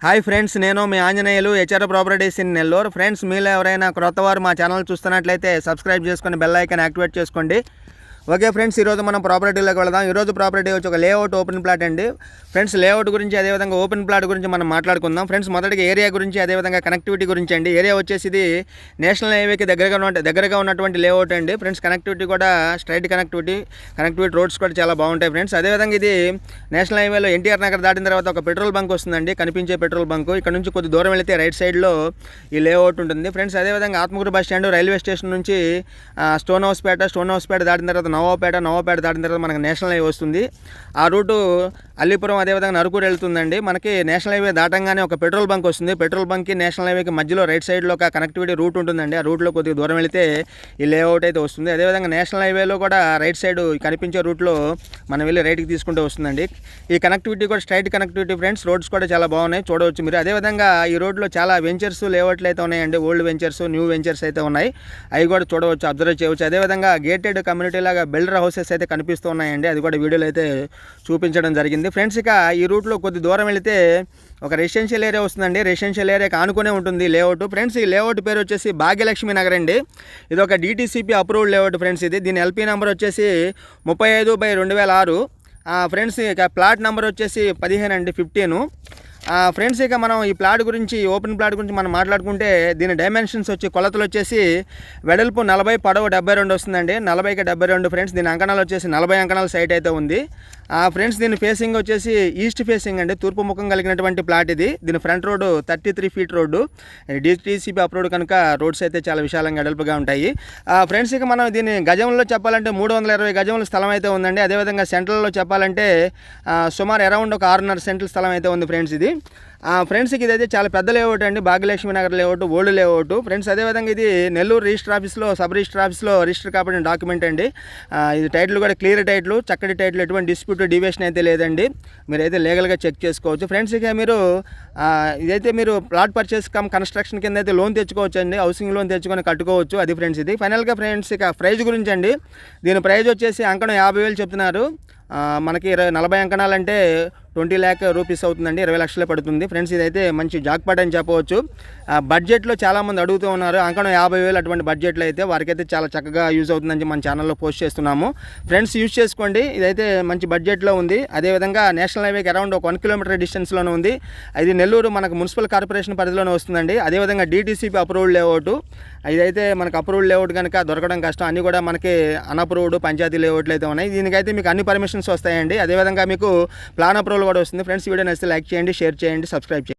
Hi friends, నేను మీ Anjaneyulu HR properties in Nellore. Friends, మీలో ఎవరైనా క్రొత్తవారు మా ఛానల్ చూస్తున్నట్లయితే సబ్స్క్రైబ్ చేసుకొని బెల్ ఐకాన్ యాక్టివేట్ చేసుకోండి. ఓకే ఫ్రెండ్స్, ఈరోజు మనం ప్రాపర్టీలోకి వెళదాం. ఈరోజు ప్రాపర్టీ వచ్చి ఒక లేఅవుట్ ఓపెన్ ప్లాట్ అండి. ఫ్రెండ్స్, లేఅవుట్ గురించి అదేవిధంగా ఓపెన్ ప్లాట్ గురించి మనం మాట్లాడుకుందాం. ఫ్రెండ్స్, మొదటిగా ఏరియా గురించి అదేవిధంగా కనెక్టివిటీ గురించి అండి. ఏరియా వచ్చేసి ఇది నేషనల్ హైవేకి దగ్గరగా ఉన్నటువంటి లేఅవుట్ అండి. ఫ్రెండ్స్, కనెక్టివిటీ కూడా స్ట్రైట్ కనెక్టివిటీ రోడ్స్ కూడా చాలా బాగుంటాయి ఫ్రెండ్స్. అదేవిధంగా ఇది నేషనల్ హైవేలో ఎన్టీఆర్ నగర్ దాటిన తర్వాత ఒక పెట్రోల్ బంక్ వస్తుందండి, కనిపించే పెట్రోల్ బంక్. ఇక్కడ నుంచి కొద్ది దూరం వెళితే రైట్ సైడ్లో ఈ లేఅవుట్ ఉంటుంది ఫ్రెండ్స్. అదేవిధంగా Atmakur bus stand, railway station నుంచి స్టోన్ హౌస్ పేట దాటిన తర్వాత నవాపేట దాటిన తర్వాత మనకి నేషనల్ హైవే వస్తుంది. ఆ రూటు అల్లీపురం అదేవిధంగా నరుకూరు వెళ్తుందండి. మనకి నేషనల్ హైవే దాటంగానే ఒక పెట్రోల్ బంక్ వస్తుంది. పెట్రోల్ బంక్కి నేషనల్ హైవేకి మధ్యలో రైట్ సైడ్లో ఒక కనెక్టివిటీ రూట్ ఉంటుందండి. ఆ రూట్లో కొద్దిగా దూరం వెళితే ఈ లేఅవుట్ అయితే వస్తుంది. అదేవిధంగా నేషనల్ హైవేలో కూడా రైట్ సైడ్ కనిపించే రూట్లో మనం వెళ్ళి రైట్కి తీసుకుంటూ వస్తుందండి. ఈ కనెక్టివిటీ కూడా స్ట్రైట్ కనెక్టివిటీ ఫ్రెండ్స్. రోడ్స్ కూడా చాలా బాగున్నాయి, చూడవచ్చు మీరు. అదేవిధంగా ఈ రోడ్లో చాలా వెంచర్స్ లేఅవుట్లు అయితే ఉన్నాయండి. ఓల్డ్ వెంచర్స్, న్యూ వెంచర్స్ అయితే ఉన్నాయి. అవి కూడా చూడవచ్చు, అబ్జర్వ్ చేయవచ్చు. అదేవిధంగా గేటెడ్ కమ్యూనిటీ లాగా బిల్డర్ హౌసెస్ అయితే కనిపిస్తూ ఉన్నాయండి. అది కూడా వీడియోలో అయితే చూపించడం జరిగింది ఫ్రెండ్స్. ఇక ఈ రూట్లో కొద్ది దూరం వెళితే ఒక రెసిడెన్షియల్ ఏరియా వస్తుందండి. రెసిడెన్షియల్ ఏరియాకి ఆనుకునే ఉంటుంది లేఅవుట్ ఫ్రెండ్స్. ఈ లేఅవుట్ పేరు వచ్చేసి భాగ్యలక్ష్మి నగర్ అండి. ఇది ఒక DTCP అప్రూవ్డ్ లేఅవుట్ ఫ్రెండ్స్. దీని LP నెంబర్ వచ్చేసి 35/2006 ఫ్రెండ్స్. ఇక ప్లాట్ నెంబర్ వచ్చేసి 15 అండి, 15 ఫ్రెండ్స్. ఇక మనం ఈ ప్లాట్ గురించి, ఓపెన్ ప్లాట్ గురించి మనం మాట్లాడుకుంటే దీని డైమెన్షన్స్ వచ్చి, కొలతలు వచ్చేసి వెడల్పు 40, పొడవు 72 వస్తుందండి. 40కి 72 ఫ్రెండ్స్. దీని అంకణాలు వచ్చేసి 40 అంకణాల సైట్ అయితే ఉంది ఫ్రెండ్స్. దీని ఫేసింగ్ వచ్చేసి ఈస్ట్ ఫేసింగ్ అండి, తూర్పు ముఖం కలిగినటువంటి ప్లాట్ ఇది. దీని front road 33 feet road, DTCP approved కనుక రోడ్స్ అయితే చాలా విశాలంగా వెడల్పుగా ఉంటాయి ఫ్రెండ్స్. ఇక మనం దీని గజంలో చెప్పాలంటే 320 గజముల స్థలం అయితే ఉందండి. అదేవిధంగా సెంట్రల్లో చెప్పాలంటే సుమారు అరౌండ్ ఒక 6.5 సెంట్ల స్థలం అయితే ఉంది ఫ్రెండ్స్ ఇది ఫ్రెండ్స్కి. ఇదైతే చాలా పెద్ద లేఅవుట్ అండి, Bhagyalakshmi Nagar layout, old layout friends. అదేవిధంగా ఇది నెల్లూరు రిజిస్టర్ ఆఫీస్లో, సబ్ రిజిస్టర్ ఆఫీస్లో రిజిస్టర్ కాబట్టి డాక్యుమెంట్ అండి. ఇది టైటిల్ కూడా క్లియర్ టైటిల్, చక్కటి టైటిల్, ఎటువంటి డిస్ప్యూట్, డివియేషన్ అయితే లేదండి. మీరైతే లీగల్గా చెక్ చేసుకోవచ్చు ఫ్రెండ్స్. ఇక మీరు ఇదైతే మీరు ప్లాట్ పర్చేస్ కమ్ కన్స్ట్రక్షన్ కింద అయితే లోన్ తెచ్చుకోవచ్చు అండి, హౌసింగ్ లోన్ తెచ్చుకొని కట్టుకోవచ్చు. అది ఫ్రెండ్స్ ఇది. ఫైనల్గా ఫ్రెండ్స్, ఇక ప్రైజ్ గురించి అండి. దీని ప్రైజ్ వచ్చేసి అంకణం 50,000 చెప్తున్నారు. మనకి 40 అంకణాలంటే 20 lakh రూపీస్ అవుతుందండి, 20 లక్షలే పడుతుంది ఫ్రెండ్స్. ఇదైతే మంచి జాక్పాట్ అని చెప్పవచ్చు. బడ్జెట్లో చాలామంది అడుగుతూ ఉన్నారు అంకణం 50,000. అటువంటి బడ్జెట్లో అయితే వారికైతే చాలా చక్కగా యూజ్ అవుతుందని మన ఛానల్లో పోస్ట్ చేస్తున్నాము ఫ్రెండ్స్. యూజ్ చేసుకోండి, ఇదైతే మంచి బడ్జెట్లో ఉంది. అదేవిధంగా నేషనల్ హైవేకి అరౌండ్ ఒక 1 కిలోమీటర్ డిస్టెన్స్లోనే ఉంది. ఇది నెల్లూరు మనకు మున్సిపల్ కార్పొరేషన్ పరిధిలోనే వస్తుందండి. అదేవిధంగా DTCP అప్రూవ్డ్ లేఅవుట్. ఇదైతే మనకు అప్రూవ్డ్ లేఅవుట్ కనుక దొరకడం కష్టం. అన్నీ కూడా మనకి అన్అప్రూవ్డ్ పంచాయతీ లేఅవుట్లు అయితే ఉన్నాయి. దీనికైతే మీకు అన్ని పర్మిషన్స్ వస్తాయండి. అదేవిధంగా మీకు ప్లాన్ అప్రూవల్ కూడా వస్తుంది ఫ్రెండ్స్. వీడియో నచ్చితే లైక్ చేయండి, షేర్ చేయండి, సబ్స్క్రైబ్ చేయండి.